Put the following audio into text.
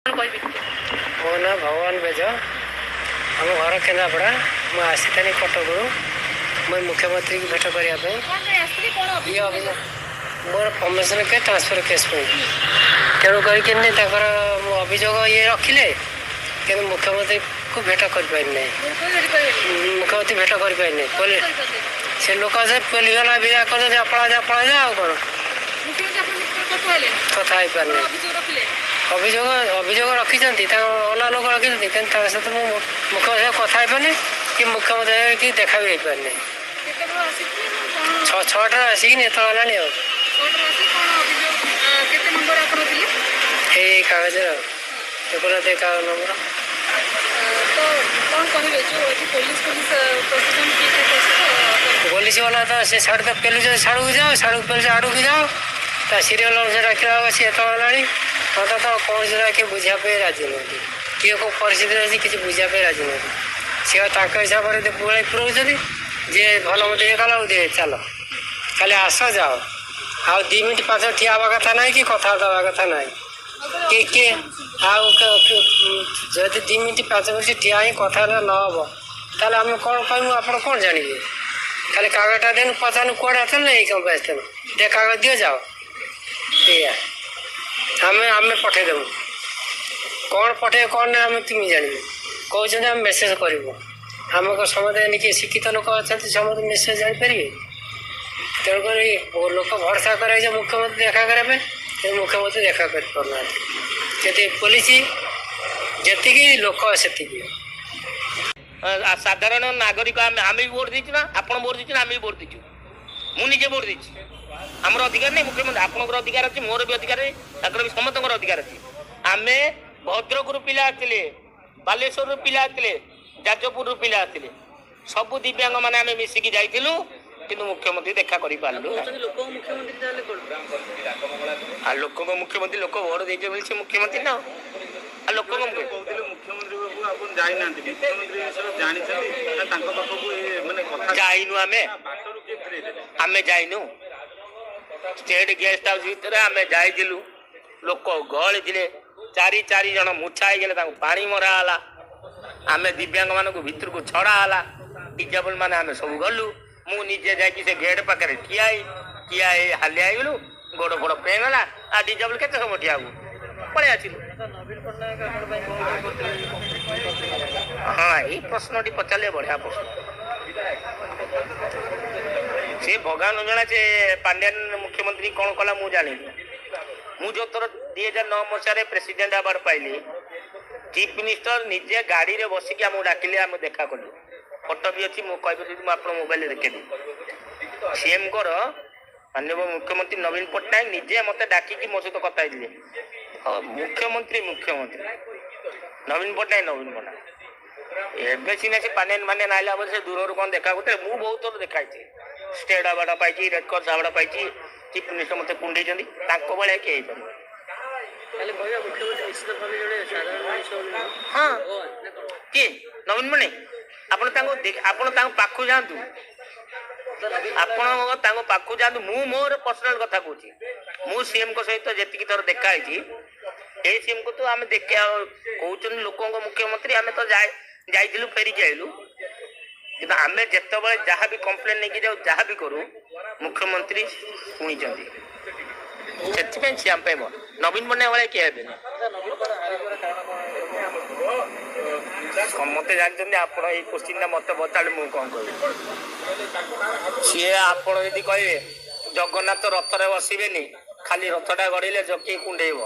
मो ना भगवान बेज आम घर केन्द्रापड़ा मुझे आसी कटक मुझे मुख्यमंत्री की भेट करने मोर परमिशन के ट्रांसफर केस तेणु करके अभियोग ये रखिले कि मुख्यमंत्री को भेट कर मुख्यमंत्री भेट कर से लोक से पलिगला विदा कर अपना जा कौन कथा पारे अभियोग अभियोग रखी अला लोक रखी सहित मुख्यमंत्री कथा पारे कि मुख्यमंत्री कि देखा भी पारे छटा आसिक एतला कागज कागज नंबर पुलिस वाला तो से साढ़े तो पेलुच साड़ू को जाओ साड़ू पेलुच आड़ू को जाओ ता सीरियल डाक सी एतला मत तो कौन से कि बुझापे राजी नुहति किए कौ परिस्थिति अच्छी किसी बुझापे राजी नुहति सी हिसाब से पुराई पुराउं जे भल मत ये कला दे चल खाली आस जाओ आ 2 मिनट 5 मिनट ठिया कथा ना कि कथा दवा कथा ना कि जदि 2 मिनट 5 मिनट ठिया ही कथा न हम ताल आम कौन कहूँ आप कौन जानवे खाली कागजटा देन पचानु कौड़े आसल ना कम पे आसते दे कागज दियो जाओ या आम आम पठेदेबू कौन पठे कौन ना आम तुम जानवे कहते आम मेसेज करूँ आम समझे किए शिक्षित लोक अच्छा समझ मेसेज जापर तेणुक लोक भरसा कर मुख्यमंत्री देखा करने मुख्यमंत्री देखा कर पाना पुलिस जी लोक से साधारण नागरिक आम भी भोट देचु ना आप भोट देचु ना आम भी भोट देचु मुझे भोट देची आमर अधिकार नहीं मुख्यमंत्री आपंकर अधिकार अच्छे मोर भी अधिकार भी समस्त अधिकार अच्छे आम भद्रक पिला आते बालेश्वर पिला आते जाजपुर पिला आते सबू दिव्यांग मैंने आम मिसिकी जाइलु किंतु मुख्यमंत्री देखा कर लोक मुख्यमंत्री लोक भोट दे मुख्यमंत्री ना लोक जाइनु आम जाइनु स्टेट गेस्ट हाउस भितर आम जाइलु लोक गहली थे 4 जन मुछा होगले पानी मराला आम दिव्यांग मान भीतर को छड़ा डिजाबल मान आम सब गलु मु निजे जाकि से गेट पाखे ठिया हालिया गलु गोड़ फोड़ पेगला आ डिजाबल के समय ठिया पलि आसलु हाँ ये प्रश्न टी पचारे बढ़िया प्रश्न से भगवान जना से पांड्यान मुख्यमंत्री कौन कला मु जानी मु जो थर 2009 मसीह प्रेसिडेंट अवार्ड पाइली चीफ मिनिस्टर निजे गाड़ी रे बसिक आम डाकिले आम देखा कलु फोटो भी अच्छी मुझे आप मोबाइल देखेदी सीएम को माननीय मुख्यमंत्री नवीन पट्टनायक निजे मत डाकिकी मो सहित कथा मुख्यमंत्री मुख्यमंत्री नवीन पट्टनायक एवं सीना से पाने माने नाइला से दूर कौन देखा मुझे बहुत थोड़ा देखाई स्टेट अवार्ड पाई रेड क्रॉस अवार्ड पाई चीफ मिनिस्टर मत कुंडे भाया किए हाँ किए नवीन मणि आपण पाखु जातु आपण पाखु जातु मु मोर पर्सनल कथा कहूँ मु सीएम को सहित जी थर देखाई सीएम को तो आम देख कहते लोक मुख्यमंत्री आम तो जाइलु फेरिकी आइलु कि आम जिते जहाँ भी कम्प्लेन नहीं जाऊ जहाँ भी करूँ मुख्यमंत्री शुणी से आम नवीन पट्टनायक भाई किए समस्ते जानते आप क्वेश्चन मत बता मुझे कौन कह सी आपड़ यदि कहे जगन्नाथ रथ रे बसबेनि खाली रथटा गड़े जकी कुंडेब